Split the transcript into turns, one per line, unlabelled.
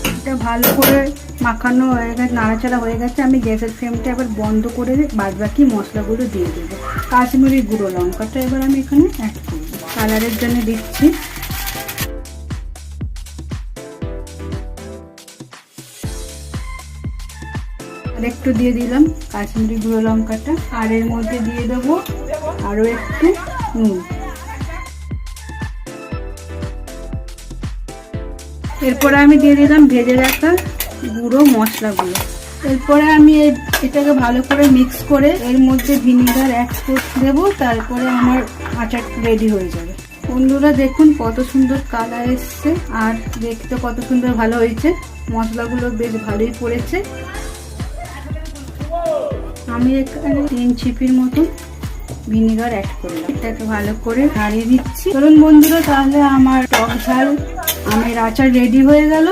এটা ভালো করে মাখানো হয়ে গেছে, নাড়াচাড়া হয়ে গেছে। আমি গ্যাসের ফ্লেমটা এবার বন্ধ করে বাদ বাকি মশলাগুলো দিয়ে দেবো। কাশ্মীরি গুঁড়ো লঙ্কাটা এবার আমি এখানে অ্যাড করবো, কালারের জন্য দিচ্ছি। আর একটু দিয়ে দিলাম কাশ্মীরি গুঁড়ো লঙ্কাটা, আর এর মধ্যে দিয়ে দেবো আরও একটু নুন। এরপরে আমি দিয়ে দিলাম ভেজে রাখা গুঁড়ো মশলাগুলো। এরপরে আমি এটাকে ভালো করে মিক্স করে এর মধ্যে ভিনিগার অ্যাড করে দেবো, তারপরে আমার আচার রেডি হয়ে যাবে। বন্ধুরা দেখুন কত সুন্দর কালার এসছে, আর দেখতে কত সুন্দর ভালো হয়েছে। মশলাগুলো বেশ ভালোই পড়েছে। আমি এখানে 3 ছিপির মতো ভিনিগার অ্যাড করলাম, এটাকে ভালো করে নাড়িয়ে দিচ্ছি। চলুন বন্ধুরা, তাহলে আমার টক ঝাল আমের আচার রেডি হয়ে গেল।